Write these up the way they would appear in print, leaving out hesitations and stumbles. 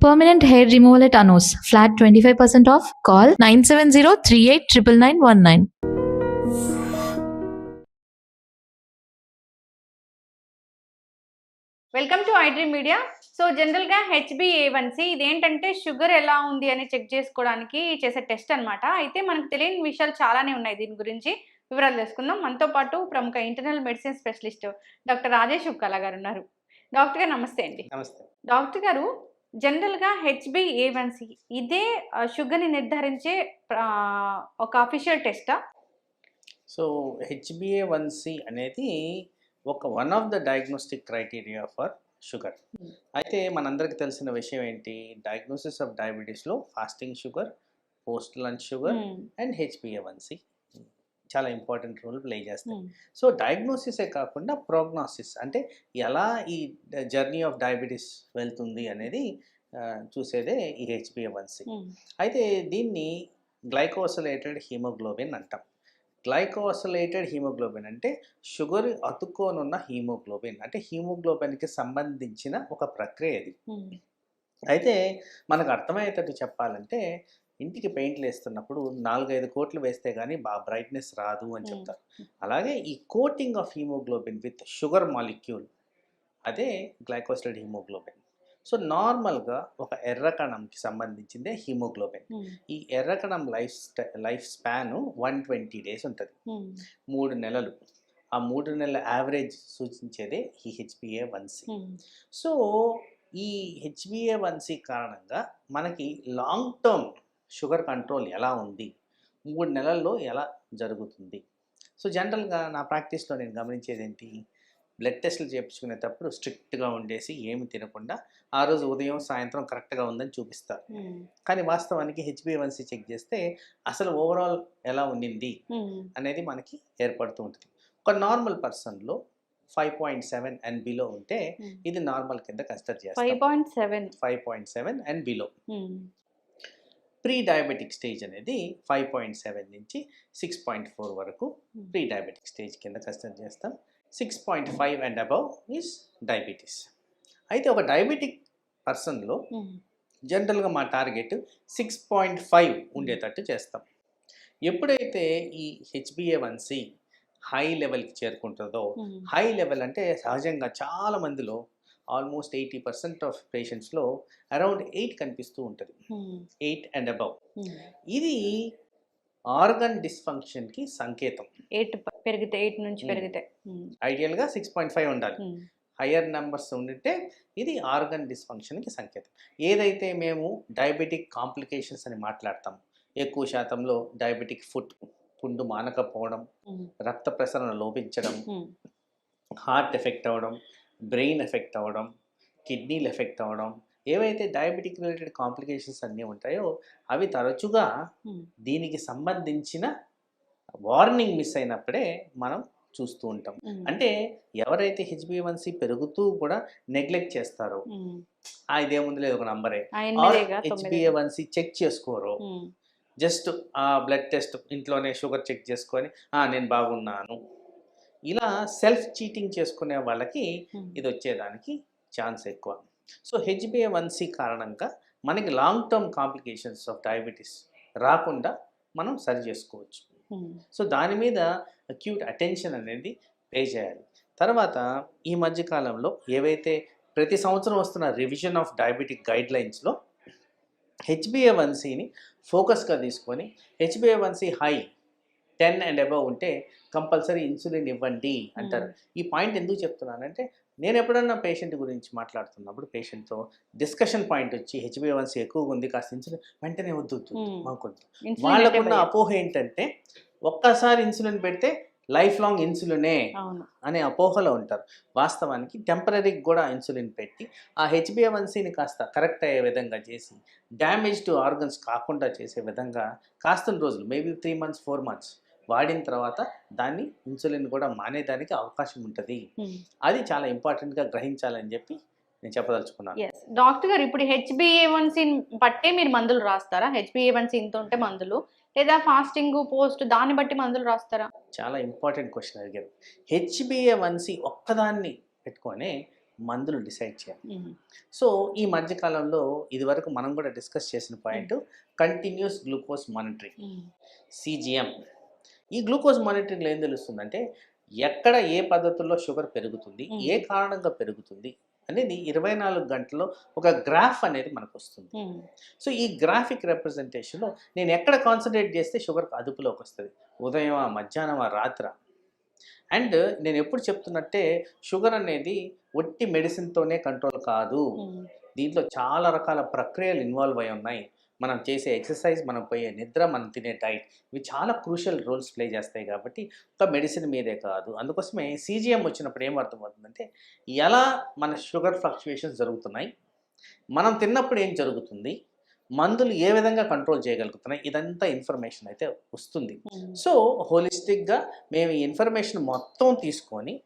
Permanent hair removal at Anos. Flat 25% off. Call 970-389919. Welcome to iDream media. So జనరల్గా HbA1c ఇదేంటంటే sugar ఎలా ఉంది అని చెక్ చేసుకోవడానికి చేసే టెస్ట్ అనమాట. అయితే మనకు తెలియని విషయాలు చాలానే ఉన్నాయి. దీని గురించి వివరాలు తెలుసుకుందాం. మనతో పాటు ప్రముఖ internal medicine specialist doctor Rajesh Ukkala గారు ఉన్నారు. డాక్టర్ గారు నమస్తే అండి. నమస్తే. డాక్టర్ గారు, జనరల్గా HbA1c ఇదే షుగర్ని నిర్ధారించే ఒక అఫీషియల్ టెస్టా? సో HbA1c అనేది one of the diagnostic criteria for sugar. అయితే మనందరికీ తెలిసిన విషయం ఏంటి, డయాగ్నోసిస్ ఆఫ్ డయాబెటీస్లో fasting sugar, post lunch sugar and HbA1c చాలా ఇంపార్టెంట్ రోల్ ప్లే చేస్తాయి. సో డయాగ్నోసిసే కాకుండా ప్రోగ్నోసిస్ అంటే ఎలా ఈ జర్నీ ఆఫ్ డయాబెటీస్ వెళ్తుంది అనేది చూసేదే ఈ HbA1c. అయితే దీన్ని గ్లైకోసిలేటెడ్ హీమోగ్లోబిన్ అంటాం. గ్లైకోసిలేటెడ్ హీమోగ్లోబిన్ అంటే షుగర్ అతుక్కోనున్న హీమోగ్లోబిన్, అంటే హీమోగ్లోబిన్కి సంబంధించిన ఒక ప్రక్రియ ఇది. అయితే మనకు అర్థమయ్యేటట్టు చెప్పాలంటే, ఇంటికి పెయింట్లు వేస్తున్నప్పుడు 4-5 కోట్లు వేస్తే కానీ బాగా బ్రైట్నెస్ రాదు అని చెప్తారు. అలాగే ఈ coating of haemoglobin with sugar molecule అదే గ్లైకోసిలేటెడ్ హీమోగ్లోబిన్. సో నార్మల్గా ఒక ఎర్ర కణంకి సంబంధించిందే హీమోగ్లోబిన్. ఈ ఎర్ర కణం లైఫ్ స్పాన్ 120 days ఉంటుంది, 3 నెలలు. ఆ 3 నెలల యావరేజ్ సూచించేదే ఈ HbA1c. సో ఈ HbA1c కారణంగా మనకి లాంగ్ టర్మ్ షుగర్ కంట్రోల్ ఎలా ఉంది, 3 నెలల్లో ఎలా జరుగుతుంది. సో జనరల్గా నా ప్రాక్టీస్లో నేను గమనించేది ఏంటి, బ్లడ్ టెస్టులు చేయించుకునేటప్పుడు స్ట్రిక్ట్గా ఉండేసి ఏమి తినకుండా ఆ రోజు ఉదయం సాయంత్రం కరెక్ట్గా ఉందని చూపిస్తారు. కానీ వాస్తవానికి HbA1c చెక్ చేస్తే అసలు ఓవరాల్ ఎలా ఉండింది అనేది మనకి ఏర్పడుతూ ఉంటుంది. ఒక నార్మల్ పర్సన్లో 5.7 and below ఉంటే ఇది నార్మల్ కింద కన్సిడర్ చేస్తాం. 5.7 and below. Pre diabetic stage అనేది 5.7 నుంచి 6.4 వరకు ప్రీ డయాబెటిక్ స్టేజ్ కింద కన్సిడర్ చేస్తాం. 6.5 and above ఈజ్ డయాబెటీస్. అయితే ఒక డయాబెటిక్ పర్సన్లో జనరల్గా మా టార్గెట్ 6.5 ఉండేటట్టు చేస్తాం. ఎప్పుడైతే ఈ HbA1c హై లెవెల్కి చేరుకుంటుందో, హై లెవెల్ అంటే సహజంగా చాలా మందిలో ఆల్మోస్ట్ 80% ఆఫ్ పేషెంట్స్లో అరౌండ్ 8 కనిపిస్తూ ఉంటుంది, 8 and above. ఇది ఆర్గన్ డిస్ఫంక్షన్కి సంకేతం. 8 నుంచి పెరిగితే ఐడియల్గా 6.5 ఉండాలి. హయ్యర్ నెంబర్స్ ఉంటే ఇది ఆర్గన్ డిస్ఫంక్షన్కి సంకేతం. ఏదైతే మేము డయాబెటిక్ కాంప్లికేషన్స్ అని మాట్లాడతాం, ఎక్కువ శాతంలో డయాబెటిక్ పుండు మానకపోవడం, రక్త ప్రసరణ లోపించడం, హార్ట్ ఎఫెక్ట్ అవ్వడం, బ్రెయిన్ ఎఫెక్ట్ అవ్వడం, కిడ్నీలు ఎఫెక్ట్ అవ్వడం, ఏవైతే డయాబెటిక్ రిలేటెడ్ కాంప్లికేషన్స్ అన్నీ ఉంటాయో అవి తరచుగా దీనికి సంబంధించిన వార్నింగ్ మిస్ అయినప్పుడే మనం చూస్తూ ఉంటాం. అంటే ఎవరైతే HbA1c పెరుగుతూ కూడా నెగ్లెక్ట్ చేస్తారో, ఇదేముంది లేదు ఒక నంబరే, HbA1c చెక్ చేసుకోరో, జస్ట్ ఆ బ్లడ్ టెస్ట్ ఇంట్లోనే షుగర్ చెక్ చేసుకొని నేను బాగున్నాను, ఇలా సెల్ఫ్ చీటింగ్ చేసుకునే వాళ్ళకి ఇది వచ్చేదానికి ఛాన్స్ ఎక్కువ. సో HbA1c కారణంగా మనకి long term complications of diabetes రాకుండా మనం సరి చేసుకోవచ్చు. సో దాని మీద అక్యూట్ అటెన్షన్ అనేది పే చేయాలి. తర్వాత ఈ మధ్యకాలంలో ఏవైతే ప్రతి సంవత్సరం వస్తున్న రివిజన్ ఆఫ్ డయాబెటిక్ గైడ్ లైన్స్లో HbA1cని ఫోకస్గా తీసుకొని HbA1c హై 10 and above ఉంటే కంపల్సరీ ఇన్సులిన్ ఇవ్వండి అంటారు. ఈ పాయింట్ ఎందుకు చెప్తున్నానంటే, నేను ఎప్పుడన్నా పేషెంట్ గురించి మాట్లాడుతున్నప్పుడు పేషెంట్తో డిస్కషన్ పాయింట్ వచ్చి HbA1c ఎక్కువగా ఉంది, కాస్త ఇన్సులిన్ వెంటనే వద్దు మాకొద్దు. వాళ్ళకున్న అపోహ ఏంటంటే, ఒక్కసారి ఇన్సులిన్ పెడితే లైఫ్ లాంగ్ ఇన్సులినే అనే అపోహలో ఉంటారు. వాస్తవానికి టెంపరీకి కూడా ఇన్సులిన్ పెట్టి ఆ HbA1cని కాస్త కరెక్ట్ అయ్యే విధంగా చేసి డ్యామేజ్ టు ఆర్గన్స్ కాకుండా చేసే విధంగా కాస్త రోజులు, మేబీ 3 months 4 months వాడిన తర్వాత దాన్ని ఇన్సులిన్ కూడా మానేదానికి అవకాశం ఉంటుంది. అది చాలా ఇంపార్టెంట్గా గ్రహించాలని చెప్పి నేను చెప్పదలుచుకున్నాను. డాక్టర్ గారు, ఇప్పుడు HbA1c బట్టే మీరు మందులు రాస్తారా? HbA1c ఇంత ఉంటే మందులు, లేదా ఫాస్టింగ్ పోస్ట్ దాన్ని బట్టి మందులు రాస్తారా? చాలా ఇంపార్టెంట్ క్వశ్చన్ అడిగారు. HbA1c ఒక్కదాన్ని పెట్టుకొని మందులు డిసైడ్ చేయాలి. సో ఈ మధ్యకాలంలో ఇదివరకు మనం కూడా డిస్కస్ చేసిన point continuous glucose monitoring, CGM. ఈ గ్లూకోజ్ మానిటరింగ్లో ఏం తెలుస్తుందంటే ఎక్కడ ఏ పద్ధతుల్లో షుగర్ పెరుగుతుంది, ఏ కారణంగా పెరుగుతుంది అనేది 24 గంటల్లో ఒక గ్రాఫ్ అనేది మనకు వస్తుంది. సో ఈ గ్రాఫిక్ రిప్రజెంటేషన్లో నేను ఎక్కడ కాన్సన్ట్రేట్ చేస్తే షుగర్ అదుపులోకి వస్తుంది, ఉదయం మధ్యాహ్నం రాత్ర. అండ్ నేను ఎప్పుడు చెప్తున్నట్టే షుగర్ అనేది ఒట్టి మెడిసిన్తోనే కంట్రోల్ కాదు, దీంట్లో చాలా రకాల ప్రక్రియలు ఇన్వాల్వ్ అయి ఉన్నాయి. మనం చేసే ఎక్సర్సైజ్, మనం పోయే నిద్ర, మనం తినే డైట్, ఇవి చాలా క్రూషియల్ రోల్స్ ప్లే చేస్తాయి. కాబట్టి ఒక మెడిసిన్ మీదే కాదు. అందుకోసమే CGM వచ్చినప్పుడు ఏం అర్థమవుతుందంటే ఎలా మన షుగర్ ఫ్లక్చుయేషన్స్ జరుగుతున్నాయి, మనం తిన్నప్పుడు ఏం జరుగుతుంది, మందులు ఏ విధంగా కంట్రోల్ చేయగలుగుతున్నాయి, ఇదంతా ఇన్ఫర్మేషన్ అయితే వస్తుంది. సో హోలిస్టిక్గా మేము ఈ ఇన్ఫర్మేషన్ మొత్తం తీసుకొని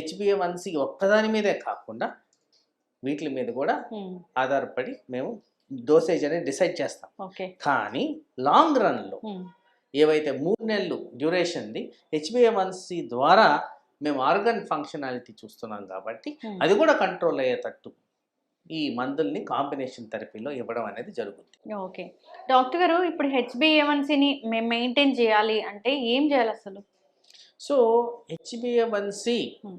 HbA1c ఒక్కదాని మీదే కాకుండా వీటి మీద కూడా ఆధారపడి మేము డోసేజ్ అనేది డిసైడ్ చేస్తాం. కానీ లాంగ్ రన్లో ఏవైతే 3 నెలలు డ్యూరేషన్ది HbA1c ద్వారా మేము ఆర్గన్ ఫంక్షనాలిటీ చూస్తున్నాం కాబట్టి అది కూడా కంట్రోల్ అయ్యేటట్టు ఈ మందుల్ని కాంబినేషన్ థెరపీలో ఇవ్వడం అనేది జరుగుతుంది. ఓకే డాక్టర్ గారు, ఇప్పుడు HbA1cని మేము మెయింటైన్ చేయాలి అంటే ఏం చేయాలి అసలు? సో HbA1c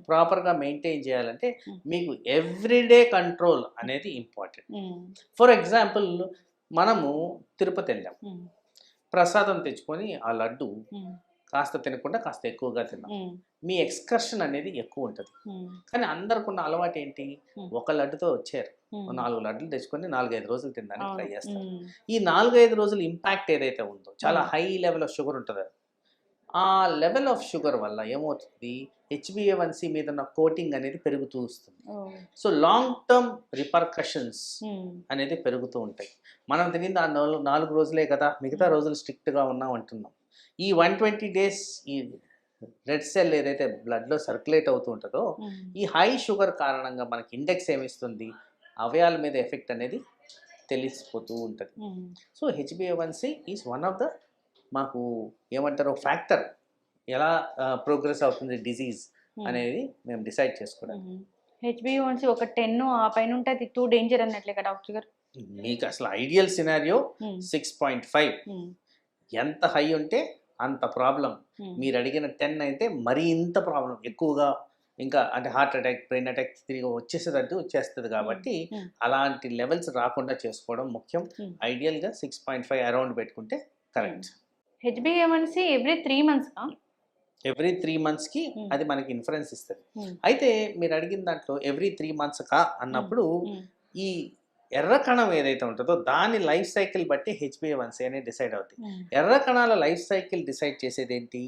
ప్రాపర్గా మెయింటైన్ చేయాలంటే మీకు ఎవ్రీడే కంట్రోల్ అనేది ఇంపార్టెంట్. ఫర్ ఎగ్జాంపుల్ మనము తిరుపతి వెళ్ళాం, ప్రసాదం తెచ్చుకొని ఆ లడ్డు కాస్త తినకుండా కాస్త ఎక్కువగా తిన్నాం, మీ ఎక్స్కర్షన్ అనేది ఎక్కువ ఉంటుంది. కానీ అందరికున్న అలవాటు ఏంటి, ఒక లడ్డుతో వచ్చారు, 4 లడ్డులు తెచ్చుకొని 4-5 రోజులు తినడానికి ట్రై చేస్తారు. ఈ 4-5 రోజులు ఇంపాక్ట్ ఏదైతే ఉందో చాలా హై లెవెల్ ఆఫ్ షుగర్ ఉంటుంది. ఆ లెవెల్ ఆఫ్ షుగర్ వల్ల ఏమవుతుంది, HbA1c మీద ఉన్న కోటింగ్ అనేది పెరుగుతూ వస్తుంది. సో లాంగ్ టర్మ్ రిపర్కషన్స్ అనేది పెరుగుతూ ఉంటాయి. మనం తినింది ఆ 4 రోజులే కదా, మిగతా రోజులు స్ట్రిక్ట్గా ఉన్నాం అంటున్నాం. ఈ 120 days ఈ రెడ్ సెల్ ఏదైతే బ్లడ్లో సర్క్యులేట్ అవుతూ ఉంటుందో ఈ హై షుగర్ కారణంగా మనకి ఇండెక్స్ ఏమిస్తుంది, అవయాల మీద ఎఫెక్ట్ అనేది తెలిసిపోతూ ఉంటుంది. So HbA1c is one of the మాకు ఏమంటారు ఫ్యాక్టర్, ఎలా ప్రోగ్రెస్ అవుతుంది డిజీజ్ అనేది మేము డిసైడ్ చేసుకోవడానికి. HbA1c ఒక 10 ఆ పైన ఉంటే అది టూ డేంజర్ అన్నట్లే కదా డాక్టర్ గారు? మీకు అసలు ఐడియల్ సినారియో 6.5, ఎంత హై ఉంటే అంత ప్రాబ్లం. మీరు అడిగిన 10 అయితే మరీ ఇంత ప్రాబ్లం ఎక్కువగా, ఇంకా అంటే హార్ట్ అటాక్, బ్రెయిన్ అటాక్ తిరిగి వచ్చేస్తుంది. కాబట్టి అలాంటి లెవెల్స్ రాకుండా చేసుకోవడం ముఖ్యం. ఐడియల్గా 6.5 అరౌండ్ పెట్టుకుంటే correct. HbA1c every 3 months every 3 monthsకి అది మనకి ఇన్ఫరెన్స్ ఇస్తుంది. అయితే మీరు అడిగిన దాంట్లో ఎవ్రీ 3 months అన్నప్పుడు ఈ ఎర్ర కణం ఏదైతే ఉంటుందో దాని లైఫ్ సైకిల్ బట్టి HbA1c అనేది డిసైడ్ అవుతుంది. ఎర్ర కణాల లైఫ్ సైకిల్ డిసైడ్ చేసేది ఏంటి,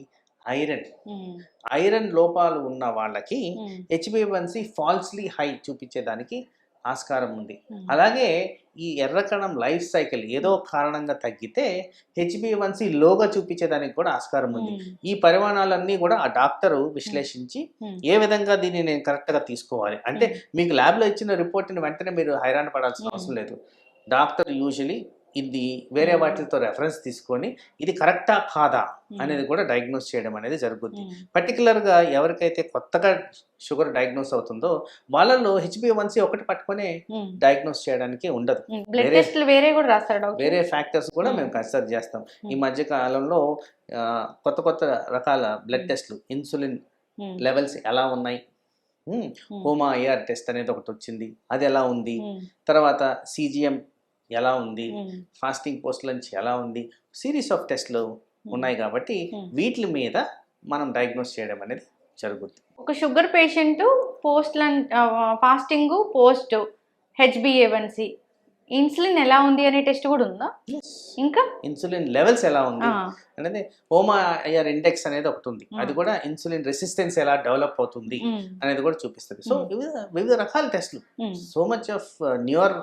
ఐరన్ లోపాలు ఉన్న వాళ్ళకి HbA1c ఫాల్స్లీ హై చూపించేదానికి ఆస్కారం ఉంది. అలాగే ఈ ఎర్ర కణం లైఫ్ సైకిల్ ఏదో కారణంగా తగ్గితే HbA1c లోగా చూపించేదానికి కూడా ఆస్కారం ఉంది. ఈ పరిమాణాలన్నీ కూడా ఆ డాక్టరు విశ్లేషించి ఏ విధంగా దీన్ని నేను కరెక్ట్గా తీసుకోవాలి అంటే, మీకు ల్యాబ్లో ఇచ్చిన రిపోర్ట్ని వెంటనే మీరు హైరాణ పడాల్సిన అవసరం లేదు. డాక్టర్ యూజువలీ ఇది వేరే వాటితో రెఫరెన్స్ తీసుకొని ఇది కరెక్టా కాదా అనేది కూడా డయాగ్నోస్ చేయడం అనేది జరుగుతుంది. పర్టికులర్గా ఎవరికైతే కొత్తగా షుగర్ డయాగ్నోస్ అవుతుందో వాళ్ళలో HbA1c ఒకటి పట్టుకొని డయాగ్నోస్ చేయడానికి ఉండదు. వేరే ఫ్యాక్టర్స్ కూడా మేము కన్సిడర్ చేస్తాం. ఈ మధ్య కాలంలో కొత్త రకాల బ్లడ్ టెస్ట్లు, ఇన్సులిన్ లెవెల్స్ ఎలా ఉన్నాయి, హోమా IR టెస్ట్ అనేది ఒకటి వచ్చింది, అది ఎలా ఉంది, తర్వాత CGM ఎలా ఉంది, ఫాస్టింగ్ పోస్ట్ లంచ్ ఎలా ఉంది, సిరీస్ ఆఫ్ టెస్ట్లు ఉన్నాయి. కాబట్టి వీటి మీద మనం డయాగ్నోస్ చేయడం అనేది జరుగుతుంది. ఒక sugar patient post lunch, fasting, post HbA1c, insulin ఎలా ఉంది అనే టెస్ట్ కూడా ఉందా? ఇంకా ఇన్సులిన్ లెవెల్స్ ఎలా ఉంది అనేది హోమా IR ఇండెక్స్ అనేది ఒకటి ఉంది. అది కూడా ఇన్సులిన్ రెసిస్టెన్స్ ఎలా డెవలప్ అవుతుంది అనేది కూడా చూపిస్తుంది. సో వివిధ రకాల టెస్ట్లు, so much of newer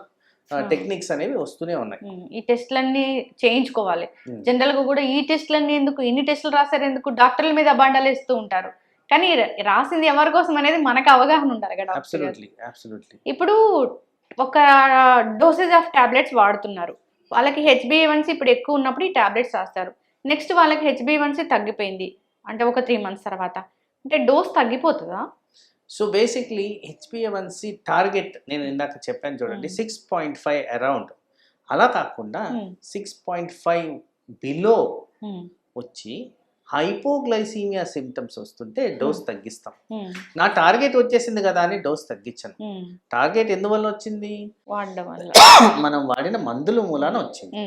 techniques అనేవి వస్తూనే ఉన్నాయి. ఈ టెస్ట్లన్నీ చేయించుకోవాలి. జనరల్ గా కూడా ఈ టెస్ట్లన్నీ ఎందుకు, ఇన్ని టెస్టులు రాశారు ఎందుకు, డాక్టర్ల మీద అబాండాలు వేస్తూ ఉంటారు. కానీ రాసింది ఎవరి కోసం అనేది మనకు అవగాహన ఉండాలి కదా. ఇప్పుడు ఒక డోసేజ్ ఆఫ్ టాబ్లెట్స్ వాడుతున్నారు, వాళ్ళకి HbA1c ఇప్పుడు ఎక్కువ ఉన్నప్పుడు ఈ టాబ్లెట్స్ రాస్తారు. నెక్స్ట్ వాళ్ళకి HbA1c తగ్గిపోయింది అంటే ఒక 3 months తర్వాత, అంటే డోస్ తగ్గిపోతుందా? సో బేసిక్లీ హెచ్బిఏవన్సి టార్గెట్ నేను ఇందాక చెప్పాను చూడండి 6.5 అరౌండ్, అలా కాకుండా 6.5 బిలో వచ్చి హైపోగ్లైసీమియా సిమ్టమ్స్ వస్తుంటే డోస్ తగ్గిస్తాం. నా టార్గెట్ వచ్చేసింది కదా అని డోస్ తగ్గించను. టార్గెట్ ఎందువల్ల వచ్చింది? వాడడం వల్ల మనం వాడిన మందుల మూలాన వచ్చింది.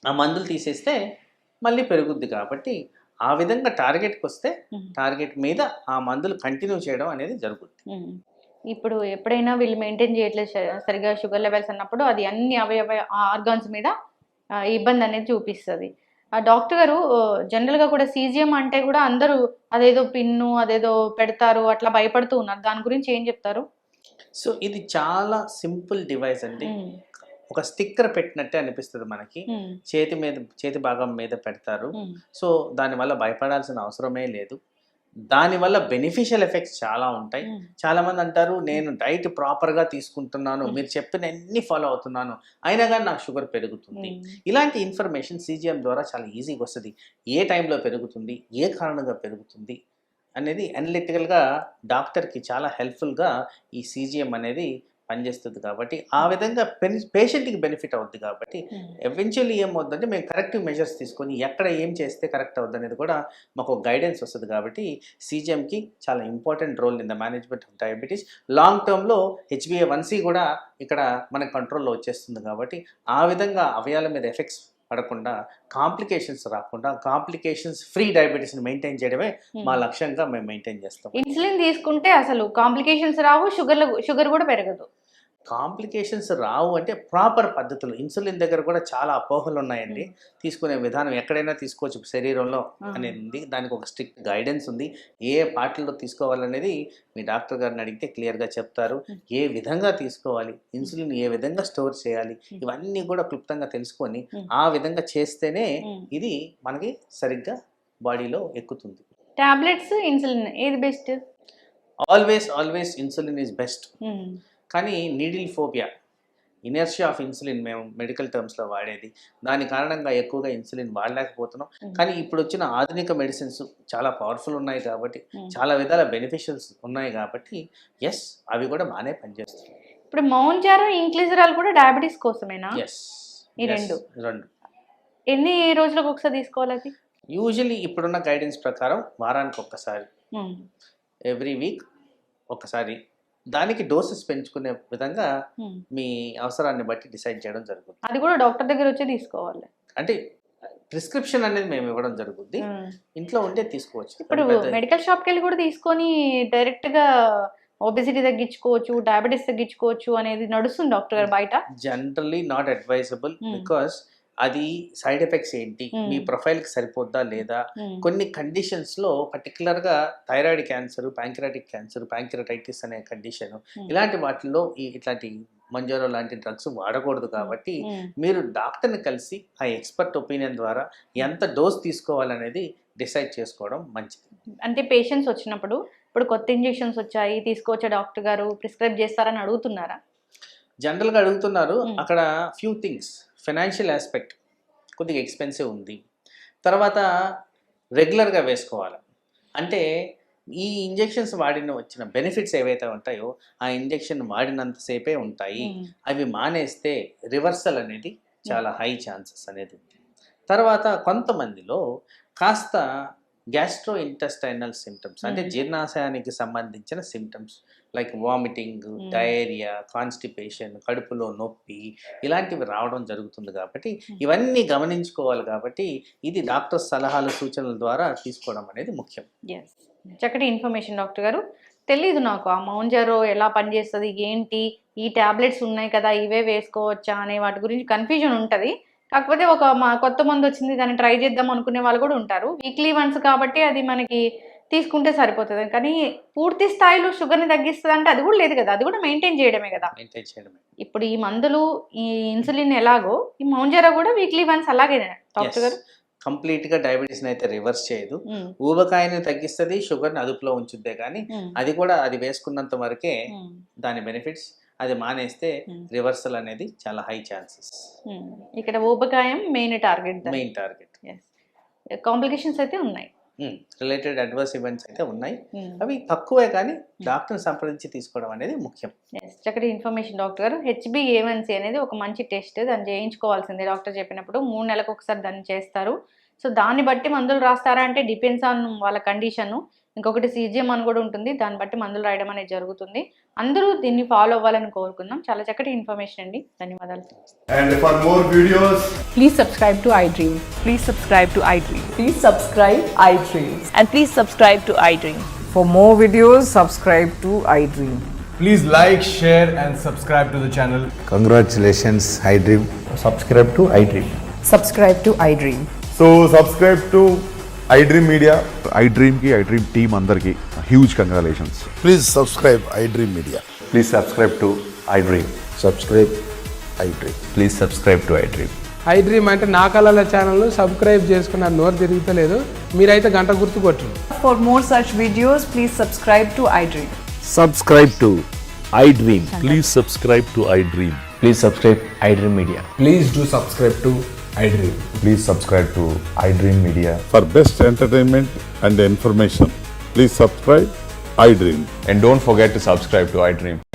ఆ మందులు తీసేస్తే మళ్ళీ పెరుగుద్ది కాబట్టి ఆ విధంగా టార్గెట్కి వస్తే టార్గెట్ మీద ఆ మందులు కంటిన్యూ చేయడం అనేది జరుగుద్ది. ఇప్పుడు ఎప్పుడైనా వీళ్ళు మెయింటైన్ చేయట్లేదు సరిగా షుగర్ లెవెల్స్ అన్నప్పుడు అది అన్ని అవయవ ఆర్గాన్స్ మీద ఇబ్బంది అనేది చూపిస్తుంది. ఆ డాక్టర్ గారు జనరల్గా కూడా సీజిఎం అంటే కూడా అందరూ అదేదో పిన్ను అదేదో పెడతారు అట్లా భయపడుతూ ఉన్నారు. దాని గురించి ఏం చెప్తారు? సో ఇది చాలా సింపుల్ డివైస్ అండి. ఒక స్టిక్కర్ పెట్టినట్టే అనిపిస్తుంది మనకి. చేతి భాగం మీద పెడతారు. సో దానివల్ల భయపడాల్సిన అవసరమే లేదు. దానివల్ల బెనిఫిషియల్ ఎఫెక్ట్స్ చాలా ఉంటాయి. చాలా మంది అంటారు నేను డైట్ ప్రాపర్గా తీసుకుంటున్నాను, మీరు చెప్పిన అన్ని ఫాలో అవుతున్నాను, అయినా కానీ నాకు షుగర్ పెరుగుతుంది. ఇలాంటి ఇన్ఫర్మేషన్ సీజిఎం ద్వారా చాలా ఈజీగా వస్తుంది. ఏ టైంలో పెరుగుతుంది, ఏ కారణంగా పెరుగుతుంది అనేది అనలిటికల్గా డాక్టర్కి చాలా హెల్ప్ఫుల్గా ఈ సీజిఎం అనేది పనిచేస్తుంది. కాబట్టి ఆ విధంగా పేషెంట్కి బెనిఫిట్ అవుద్ది. కాబట్టి ఎవెన్చువల్లీ ఏమవుతుందంటే మేము కరెక్టివ్ మెజర్స్ తీసుకొని ఎక్కడ ఏం చేస్తే కరెక్ట్ అవుద్ది అనేది కూడా మాకు గైడెన్స్ వస్తుంది. కాబట్టి సీజిఎంకి చాలా important role in the management of diabetes. Long టర్మ్లో హెచ్బిఏవన్సి కూడా ఇక్కడ మన కంట్రోల్లో వచ్చేస్తుంది. కాబట్టి ఆ విధంగా అవయాల మీద ఎఫెక్ట్స్ పడకుండా, కాంప్లికేషన్స్ రాకుండా, కాంప్లికేషన్స్ ఫ్రీ డయాబెటీస్ని మెయింటైన్ చేయడమే మా లక్ష్యంగా మేము మెయింటైన్ చేస్తాం. ఇన్సులిన్ తీసుకుంటే అసలు కాంప్లికేషన్స్ రావు, షుగర్ కూడా పెరగదు. కాంప్లికేషన్స్ రావు అంటే ప్రాపర్ పద్ధతులు. ఇన్సులిన్ దగ్గర కూడా చాలా అపోహలు ఉన్నాయండి. తీసుకునే విధానం ఎక్కడైనా తీసుకోవచ్చు శరీరంలో అనేది ఉంది. దానికి ఒక స్ట్రిక్ట్ గైడెన్స్ ఉంది. ఏ పార్టీలో తీసుకోవాలనేది మీ డాక్టర్ గారిని అడిగితే క్లియర్గా చెప్తారు. ఏ విధంగా తీసుకోవాలి, ఇన్సులిన్ ఏ విధంగా స్టోర్ చేయాలి, ఇవన్నీ కూడా క్లుప్తంగా తెలుసుకొని ఆ విధంగా చేస్తేనే ఇది మనకి సరిగ్గా బాడీలో ఎక్కుతుంది. టాబ్లెట్స్, ఇన్సులిన్ ఏది best? Always insulin is best. కానీ needle phobia, inertia of insulin మేము మెడికల్ టర్మ్స్లో వాడేది. దాని కారణంగా ఎక్కువగా ఇన్సులిన్ వాడలేకపోతున్నాం. కానీ ఇప్పుడు వచ్చిన ఆధునిక మెడిసిన్స్ చాలా పవర్ఫుల్ ఉన్నాయి కాబట్టి, చాలా విధాల బెనిఫిషియల్స్ ఉన్నాయి కాబట్టి ఎస్ అవి కూడా బాగానే పనిచేస్తున్నాయి. ఇప్పుడు మౌంజారో, ఇంక్లిజరాల్ కూడా డయాబెటీస్ కోసమేనా? ఎస్, ఈ రెండు ఎన్ని రోజులకు ఒకసారి తీసుకోవాలి? అది యూజువల్లీ ఇప్పుడున్న గైడెన్స్ ప్రకారం వారానికి ఒక్కసారి, ఎవ్రీ వీక్ ఒకసారి. దానికి డోసెస్ పెంచుకునే విధంగా మీ అవసరాన్ని బట్టి డిసైడ్ చేయడం జరుగుతుంది. అది కూడా డాక్టర్ దగ్గర వచ్చి తీసుకోవాలి. అంటే ప్రిస్క్రిప్షన్ అనేది మేము ఇవ్వడం జరుగుతుంది. ఇంట్లో ఉంటే తీసుకోవచ్చు. ఇప్పుడు మెడికల్ షాప్కి వెళ్ళి కూడా తీసుకొని డైరెక్ట్గా ఒబెసిటీ తగ్గించుకోవచ్చు, డయాబెటీస్ తగ్గించుకోవచ్చు అనేది నడుస్తుంది డాక్టర్ గారు బయట. Generally not advisable. బికాస్ అది సైడ్ ఎఫెక్ట్స్ ఏంటి, మీ ప్రొఫైల్కి సరిపోద్దా లేదా, కొన్ని కండిషన్స్లో పర్టికులర్గా thyroid cancer, pancreatic cancer, pancreatitis అనే కండిషన్, ఇలాంటి వాటిల్లో ఇట్లాంటి మంజోరో లాంటి డ్రగ్స్ వాడకూడదు. కాబట్టి మీరు డాక్టర్ని కలిసి ఆ ఎక్స్పర్ట్ ఒపీనియన్ ద్వారా ఎంత డోస్ తీసుకోవాలనేది డిసైడ్ చేసుకోవడం మంచిది. అంటే పేషెంట్స్ వచ్చినప్పుడు ఇప్పుడు కొత్త ఇంజెక్షన్స్ వచ్చాయి తీసుకోవచ్చా డాక్టర్ గారు, ప్రిస్క్రైబ్ చేస్తారని అడుగుతున్నారా? జనరల్గా అడుగుతున్నారు. అక్కడ ఫ్యూ థింగ్స్, ఫైనాన్షియల్ ఆస్పెక్ట్ కొద్దిగా ఎక్స్పెన్సివ్ ఉంది. తర్వాత రెగ్యులర్గా వేసుకోవాలి. అంటే ఈ ఇంజెక్షన్స్ వచ్చిన బెనిఫిట్స్ ఏవైతే ఉంటాయో ఆ ఇంజెక్షన్ వాడినంతసేపే ఉంటాయి. అవి మానేస్తే రివర్సల్ అనేది చాలా హై ఛాన్సెస్ అనేది ఉంది. తర్వాత కొంతమందిలో కాస్త గ్యాస్ట్రో ఇంటెస్టైనల్ సిమ్టమ్స్, అంటే జీర్ణాశయానికి సంబంధించిన symptoms like vomiting, diarrhoea, constipation, కడుపులో నొప్పి, ఇలాంటివి రావడం జరుగుతుంది. కాబట్టి ఇవన్నీ గమనించుకోవాలి. కాబట్టి ఇది డాక్టర్ సలహాలు, సూచనల ద్వారా తీసుకోవడం అనేది ముఖ్యం. చక్కటి ఇన్ఫర్మేషన్ డాక్టర్ గారు. తెలీదు నాకు ఆ మౌంజారో ఎలా పనిచేస్తుంది, ఏంటి, ఈ టాబ్లెట్స్ ఉన్నాయి కదా ఇవే వేసుకోవచ్చా అనే వాటి గురించి కన్ఫ్యూజన్ ఉంటుంది. కాకపోతే కొత్త మందు వచ్చింది దాన్ని ట్రై చేద్దాం అనుకునే వాళ్ళు కూడా ఉంటారు. వీక్లీ వన్స్ కాబట్టి అది మనకి తీసుకుంటే సరిపోతుంది. కానీ పూర్తి స్థాయిలో షుగర్ని తగ్గిస్తుంది అంటే అది కూడా లేదు కదా, అది కూడా మెయింటైన్ చేయడమే కదా. ఇప్పుడు ఈ మందులు, ఈ ఇన్సులిన్ ఎలాగో ఈ మౌంజారో కూడా వీక్లీ వన్స్ అలాగే డాక్టర్ గారు? కంప్లీట్గా డయాబెటీస్ని అయితే రివర్స్ చేయదు. ఊబకాయని తగ్గిస్తుంది, షుగర్ని అదుపులో ఉంచుద్దే. కానీ అది కూడా అది వేసుకున్నంత వరకే దాని బెనిఫిట్స్. అది మానేస్తే రివర్సల్ అనేది చాలా హై ఛాన్సెస్. ఇక్కడ ఊబకాయం మెయిన్ టార్గెట్. కాంప్లికేషన్స్ అయితే ఉన్నాయి. రిలేటెడ్ అడ్వర్స్ ఈవెంట్స్ అయితే ఉన్నాయి. అవి తక్కువే, కానీ డాక్టర్ని సంప్రదించి తీసుకోవడం అనేది ముఖ్యం. చక్కటి ఇన్ఫర్మేషన్ డాక్టర్ గారు. HbA1c అనేది ఒక మంచి టెస్ట్, దాన్ని చేయించుకోవాల్సిందే డాక్టర్ చెప్పినప్పుడు. 3 నెలలకు ఒకసారి దాన్ని చేస్తారు. సో దాన్ని బట్టి మందులు రాస్తారా అంటే డిపెండ్స్ ఆన్ వాళ్ళ కండిషను. ఇంకొకటి CGM అని కూడా ఉంటుంది, దాన్ని బట్టి మందులు రాయడం అనేది జరుగుతుంది. అందరూ దీన్ని ఫాలో అవ్వాలని కోరుకుందాం. చాలా చక్కటి ఇన్ఫర్మేషన్ అండి, ధన్యవాదాలు. And for more videos, Please subscribe to iDream. Please subscribe to iDream. Please subscribe iDream. And please subscribe to iDream. For more videos, subscribe to iDream. please like, share, and subscribe to the channel. Congratulations, iDream. Subscribe to iDream. Subscribe to iDream. So subscribe to iDream Media. iDream की iDream team अंदर की huge congratulations. Please subscribe iDream Media. Please subscribe to iDream. Subscribe iDream. Please subscribe to iDream. iDream అంటే నా కళల ఛానల్ను subscribe చేసుకున్న నోరు తిరుగుతలేదు, మీరైతే గంట గుర్తు కొట్టండి. For more such videos, please subscribe to iDream. Subscribe to iDream. Please subscribe to iDream. Please subscribe iDream Media. Please do subscribe to iDream. Please subscribe to iDream Media. For best entertainment and information, please subscribe iDream. And don't forget to subscribe to iDream.